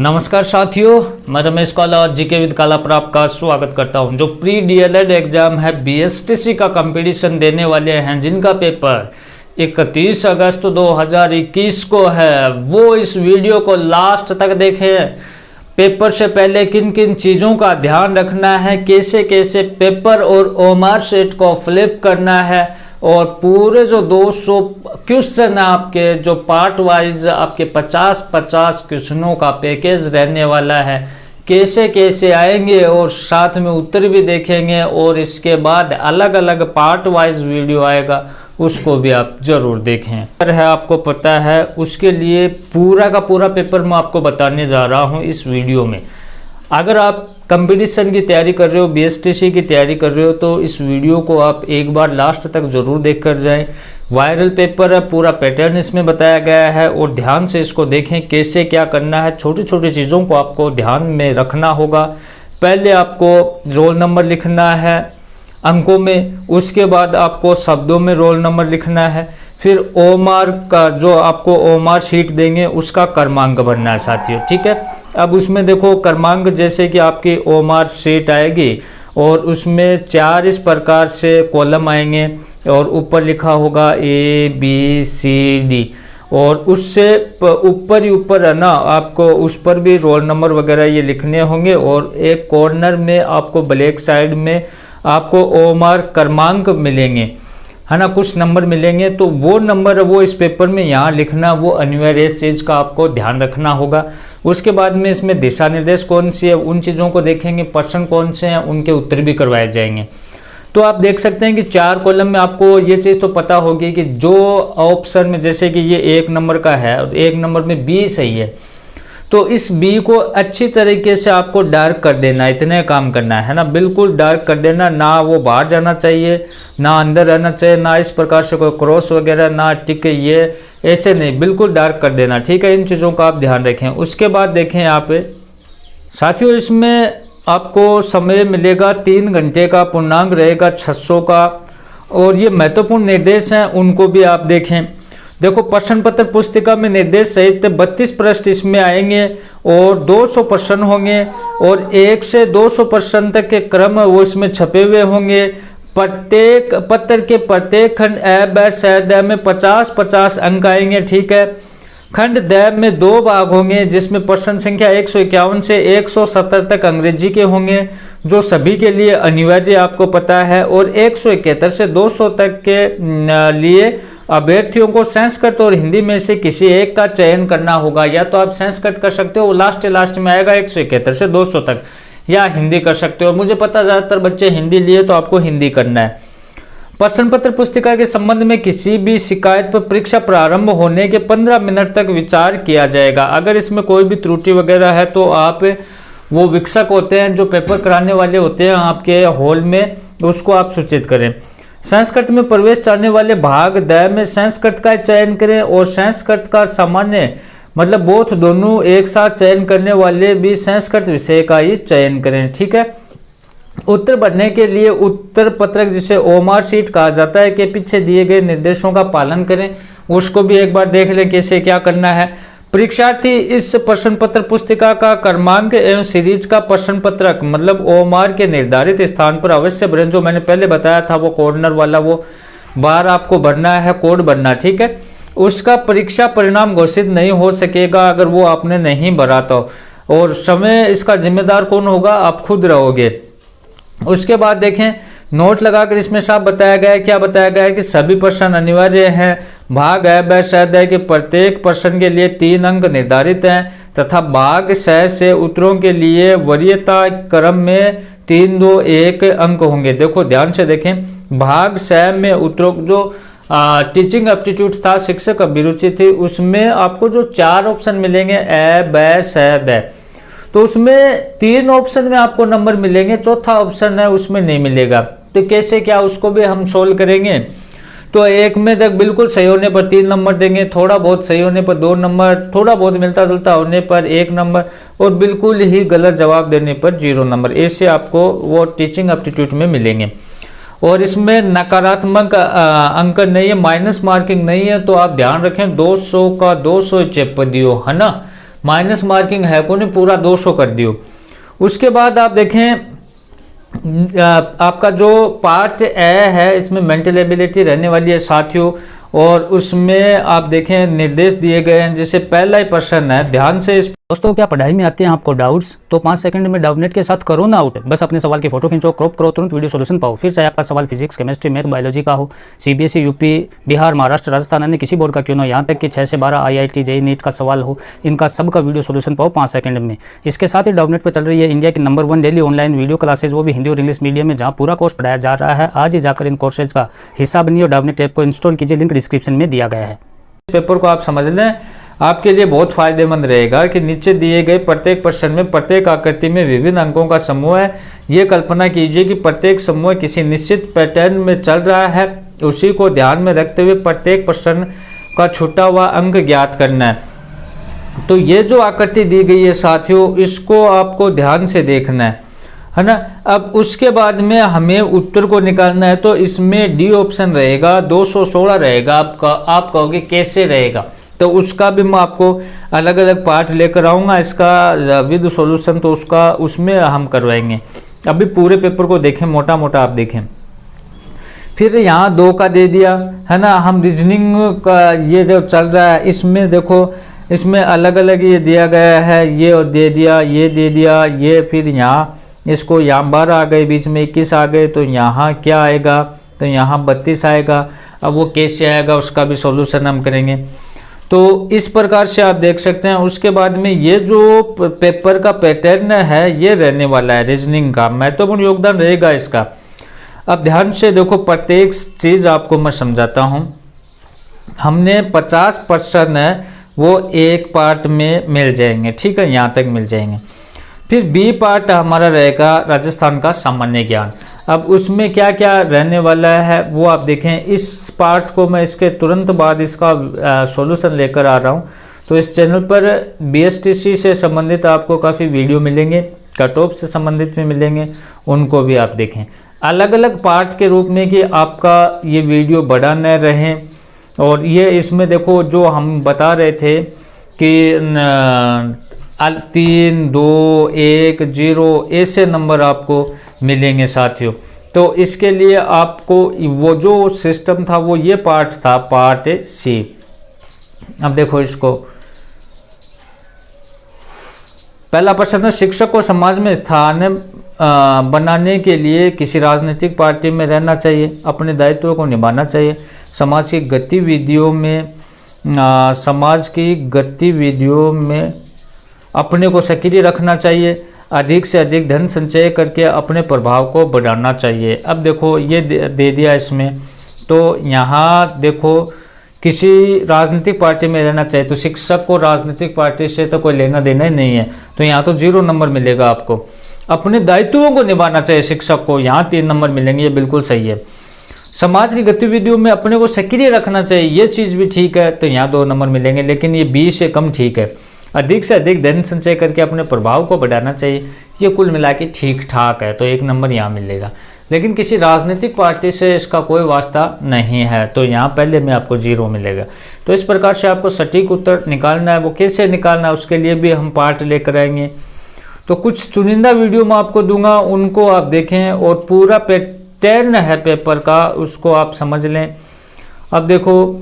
नमस्कार साथियों, मैं रमेश काला और जीके विद काला पर आपका स्वागत करता हूं। जो प्री डीएलएड एग्जाम है बीएसटीसी का कंपटीशन देने वाले हैं, जिनका पेपर 31 अगस्त 2021 को है, वो इस वीडियो को लास्ट तक देखें। पेपर से पहले किन किन चीज़ों का ध्यान रखना है, कैसे कैसे पेपर और ओएमआर शीट को फ्लिप करना है, और पूरे जो 200 क्वेश्चन आपके जो पार्ट वाइज आपके 50-50 क्वेश्चनों का पैकेज रहने वाला है, कैसे कैसे आएंगे और साथ में उत्तर भी देखेंगे। और इसके बाद अलग अलग पार्ट वाइज वीडियो आएगा, उसको भी आप जरूर देखें। है आपको पता है, उसके लिए पूरा का पूरा पेपर मैं आपको बताने जा रहा हूँ इस वीडियो में। अगर आप कंपटीशन की तैयारी कर रहे हो, बीएसटीसी की तैयारी कर रहे हो, तो इस वीडियो को आप एक बार लास्ट तक जरूर देख कर जाएं। वायरल पेपर है, पूरा पैटर्न इसमें बताया गया है और ध्यान से इसको देखें कैसे क्या करना है। छोटी छोटी चीज़ों को आपको ध्यान में रखना होगा। पहले आपको रोल नंबर लिखना है अंकों में, उसके बाद आपको शब्दों में रोल नंबर लिखना है। फिर ओएमआर का जो आपको ओएमआर शीट देंगे उसका क्रमांक भरना है साथियों, ठीक है। अब उसमें देखो क्रमांक, जैसे कि आपकी ओएमआर शीट आएगी और उसमें 4 इस प्रकार से कॉलम आएंगे और ऊपर लिखा होगा ABCD, और उससे ऊपर ही ऊपर है ना, आपको उस पर भी रोल नंबर वगैरह ये लिखने होंगे। और एक कॉर्नर में आपको ब्लैक साइड में आपको ओएमआर क्रमांक मिलेंगे, है ना, कुछ नंबर मिलेंगे। तो वो नंबर वो इस पेपर में यहाँ लिखना, वो अनिवार्य इस चीज़ का आपको ध्यान रखना होगा। उसके बाद में इसमें दिशा निर्देश कौन सी है, उन चीज़ों को देखेंगे। प्रश्न कौन से हैं, उनके उत्तर भी करवाए जाएंगे। तो आप देख सकते हैं कि 4 कॉलम में आपको ये चीज़ तो पता होगी कि जो ऑप्शन में, जैसे कि ये 1 नंबर का है और 1 नंबर में B सही है, तो इस B को अच्छी तरीके से आपको डार्क कर देना, इतने काम करना है ना, बिल्कुल डार्क कर देना। ना वो बाहर जाना चाहिए, ना अंदर रहना चाहिए, ना इस प्रकार से कोई क्रॉस वगैरह, ना टिक, ये ऐसे नहीं, बिल्कुल डार्क कर देना, ठीक है। इन चीज़ों का आप ध्यान रखें। उसके बाद देखें यहाँ पे साथियों, इसमें आपको समय मिलेगा 3 घंटे का, पूर्णांक रहेगा 600 का। और ये महत्वपूर्ण निर्देश हैं, उनको भी आप देखें। देखो, प्रश्न पत्र पुस्तिका में निर्देश सहित 32 प्रश्न इसमें आएंगे और 200 प्रश्न होंगे और 1 से 200 प्रश्न तक के क्रम वो इसमें छपे हुए होंगे। प्रत्येक पत्र के प्रत्येक खंड अ, ब, स, द में 50-50 अंक आएंगे, ठीक है। खंड द में 2 भाग होंगे, जिसमें प्रश्न संख्या 151 से 170 तक अंग्रेजी के होंगे, जो सभी के लिए अनिवार्य आपको पता है। और 171 से 200 तक के लिए अभ्यर्थियों को संस्कृत और हिंदी में से किसी एक का चयन करना होगा। या तो आप संस्कृत कर सकते हो, लास्ट में आएगा 171 से 200 तक, या हिंदी कर सकते हो। मुझे पता ज़्यादातर बच्चे हिंदी लिए, तो आपको हिंदी करना है। प्रश्न पत्र पुस्तिका के संबंध में किसी भी शिकायत पर परीक्षा प्रारंभ होने के 15 मिनट तक विचार किया जाएगा। अगर इसमें कोई भी त्रुटि वगैरह है तो आप वो विक्षक होते हैं जो पेपर कराने वाले होते हैं आपके हॉल में, उसको आप सूचित करें। संस्कृत में प्रवेश चाहने वाले भाग द में संस्कृत का चयन करें और संस्कृत का सामान्य मतलब बोथ दोनों एक साथ चयन करने वाले भी संस्कृत विषय का ही चयन करें, ठीक है। उत्तर भरने के लिए उत्तर पत्रक, जिसे ओएमआर शीट कहा जाता है, के पीछे दिए गए निर्देशों का पालन करें। उसको भी एक बार देख लें कैसे क्या करना है। परीक्षार्थी इस प्रश्न पत्र पुस्तिका का क्रमांक एवं सीरीज का प्रश्न पत्रक मतलब ओएमआर के निर्धारित स्थान पर अवश्य भरें। जो मैंने पहले बताया था, वो कॉर्नर वाला, वो बाहर आपको भरना है, कोड भरना, ठीक है। उसका परीक्षा परिणाम घोषित नहीं हो सकेगा अगर वो आपने नहीं भरा तो। और समय इसका जिम्मेदार कौन होगा, आप खुद रहोगे। उसके बाद देखें, नोट लगाकर इसमें साफ बताया गया है, क्या बताया गया है कि सभी प्रश्न अनिवार्य हैं। भाग अ, ब, स, द के प्रत्येक प्रश्न के लिए 3 अंक निर्धारित हैं तथा भाग स से उत्तरों के लिए वरीयता क्रम में 3, 2, 1 अंक होंगे। देखो ध्यान से देखें, भाग स में उत्तरों जो टीचिंग एप्टीट्यूड था, शिक्षक अभिरुचि थी, उसमें आपको जो 4 ऑप्शन मिलेंगे अ, ब, स, द, तो उसमें 3 ऑप्शन में आपको नंबर मिलेंगे, चौथा ऑप्शन है उसमें नहीं मिलेगा। तो कैसे क्या, उसको भी हम सोल्व करेंगे। तो एक में तक बिल्कुल सही होने पर 3 नंबर देंगे, थोड़ा बहुत सही होने पर 2 नंबर, थोड़ा बहुत मिलता जुलता होने पर 1 नंबर, और बिल्कुल ही गलत जवाब देने पर 0 नंबर। ऐसे आपको वो टीचिंग एप्टीट्यूड में मिलेंगे। और इसमें नकारात्मक अंक नहीं है, माइनस मार्किंग नहीं है। तो आप ध्यान रखें, 200 का 200 चेप दियो, है ना। माइनस मार्किंग है को नहीं, पूरा 200 कर दियो। उसके बाद आप देखें आपका जो पार्ट ए है इसमें मेंटल एबिलिटी रहने वाली है साथियों, और उसमें आप देखें निर्देश दिए गए हैं। जैसे पहला ही प्रश्न है, ध्यान से इस दोस्तों, क्या पढ़ाई में आते हैं आपको डाउट्स, तो 5 सेकंड में डाउटनेट के साथ करो ना आउट। बस अपने सवाल की फोटो खींचो, क्रॉप करो, तुरंत वीडियो सॉल्यूशन पाओ। फिर चाहे आपका सवाल फिजिक्स, केमिस्ट्री, मैथ, बायोलॉजी का हो, सीबीएसई, यूपी, बिहार, महाराष्ट्र, राजस्थान, अन्य किसी बोर्ड का क्यों ना, यहाँ तक कि 6 से 12 IIT, JEE, नीट का सवाल हो, इनका सबका वीडियो सॉल्यूशन पाओ 5 सेकंड में। इसके साथ ही डाउटनेट पर चल रही है इंडिया की number 1 daily online video classes, वो भी हिंदी और इंग्लिश मीडियम में, जहाँ पूरा कोर्स पढ़ाया जा रहा है। आज ही जाकर इन कोर्सेज का हिस्सा बनिए और डाउटनेट ऐप को इंस्टॉल कीजिए, लिंक डिस्क्रिप्शन में दिया गया है। पेपर को आप समझ लें, आपके लिए बहुत फायदेमंद रहेगा कि नीचे दिए गए प्रत्येक प्रश्न में प्रत्येक आकृति में विभिन्न अंकों का समूह है। ये कल्पना कीजिए कि प्रत्येक समूह किसी निश्चित पैटर्न में चल रहा है, उसी को ध्यान में रखते हुए प्रत्येक प्रश्न का छूटा हुआ अंक ज्ञात करना है। तो ये जो आकृति दी गई है साथियों, इसको आपको ध्यान से देखना है ना। अब उसके बाद में हमें उत्तर को निकालना है, तो इसमें डी ऑप्शन रहेगा, 216 रहेगा आपका। आप कहोगे कैसे रहेगा, तो उसका भी मैं आपको अलग अलग पार्ट लेकर आऊँगा इसका विद सॉल्यूशन, तो उसमें हम करवाएंगे। अभी पूरे पेपर को देखें, मोटा मोटा आप देखें। फिर यहाँ 2 का दे दिया है ना। हम रीजनिंग का ये जो चल रहा है इसमें देखो, इसमें अलग अलग ये दिया गया है, ये दे दिया, ये दे दिया, ये फिर यहाँ इसको यहाँ 12 आ गए, बीच में 21 आ गए, तो यहाँ क्या आएगा, तो यहाँ 32 आएगा। अब वो कैसे आएगा उसका भी सॉल्यूशन हम करेंगे। तो इस प्रकार से आप देख सकते हैं। उसके बाद में ये जो पेपर का पैटर्न है ये रहने वाला है, रीजनिंग का महत्वपूर्ण योगदान रहेगा इसका। अब ध्यान से देखो, प्रत्येक चीज़ आपको मैं समझाता हूँ। हमने 50 प्रश्न है वो एक पार्ट में मिल जाएंगे, ठीक है, यहाँ तक मिल जाएंगे। फिर बी पार्ट हमारा रहेगा राजस्थान का सामान्य ज्ञान। अब उसमें क्या क्या रहने वाला है वो आप देखें। इस पार्ट को मैं इसके तुरंत बाद इसका सॉल्यूशन लेकर आ रहा हूँ। तो इस चैनल पर BSTC से संबंधित आपको काफ़ी वीडियो मिलेंगे, कट ऑफ से संबंधित भी मिलेंगे, उनको भी आप देखें अलग अलग पार्ट के रूप में, कि आपका ये वीडियो बड़ा न रहे। और ये इसमें देखो जो हम बता रहे थे कि 3, 2, 1, 0 ऐसे नंबर आपको मिलेंगे साथियों। तो इसके लिए आपको वो जो सिस्टम था वो ये पार्ट था, पार्ट C। अब देखो इसको, पहला प्रश्न है, शिक्षक को समाज में स्थान बनाने के लिए किसी राजनीतिक पार्टी में रहना चाहिए, अपने दायित्वों को निभाना चाहिए, समाज की गतिविधियों में अपने को सक्रिय रखना चाहिए, अधिक से अधिक धन संचय करके अपने प्रभाव को बढ़ाना चाहिए। अब देखो ये दे दिया इसमें, तो यहाँ देखो किसी राजनीतिक पार्टी में रहना चाहिए, तो शिक्षक को राजनीतिक पार्टी से तो कोई लेना देना ही नहीं है, तो यहाँ तो 0 नंबर मिलेगा आपको। अपने दायित्वों को निभाना चाहिए शिक्षक को, यहाँ 3 नंबर मिलेंगे, ये बिल्कुल सही है। समाज की गतिविधियों में अपने को सक्रिय रखना चाहिए, ये चीज़ भी ठीक है, तो यहाँ 2 नंबर मिलेंगे, लेकिन ये 20 से कम ठीक है। अधिक से अधिक धन संचय करके अपने प्रभाव को बढ़ाना चाहिए, ये कुल मिला के ठीक ठाक है, तो 1 नंबर यहाँ मिलेगा। लेकिन किसी राजनीतिक पार्टी से इसका कोई वास्ता नहीं है, तो यहाँ पहले में आपको 0 मिलेगा। तो इस प्रकार से आपको सटीक उत्तर निकालना है। वो कैसे निकालना है उसके लिए भी हम पार्ट लेकर आएंगे। तो कुछ चुनिंदा वीडियो मैं आपको दूंगा, उनको आप देखें और पूरा पैटर्न है पेपर का उसको आप समझ लें। अब देखो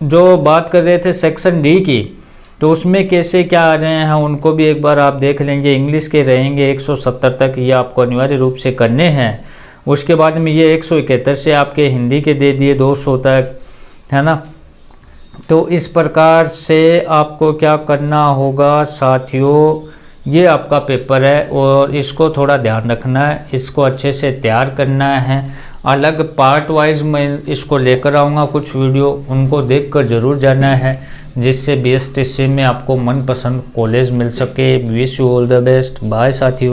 जो बात कर रहे थे सेक्शन D की, तो उसमें कैसे क्या आ रहे हैं उनको भी एक बार आप देख लेंगे। इंग्लिश के रहेंगे 170 तक, ये आपको अनिवार्य रूप से करने हैं। उसके बाद में ये 171 से आपके हिंदी के दे दिए 200 तक, है ना। तो इस प्रकार से आपको क्या करना होगा साथियों, ये आपका पेपर है और इसको थोड़ा ध्यान रखना है, इसको अच्छे से तैयार करना है। अलग पार्ट वाइज मैं इसको लेकर आऊँगा कुछ वीडियो, उनको देखकर ज़रूर जाना है, जिससे BSTC में आपको मनपसंद कॉलेज मिल सके। Wish you all the best, bye साथियों।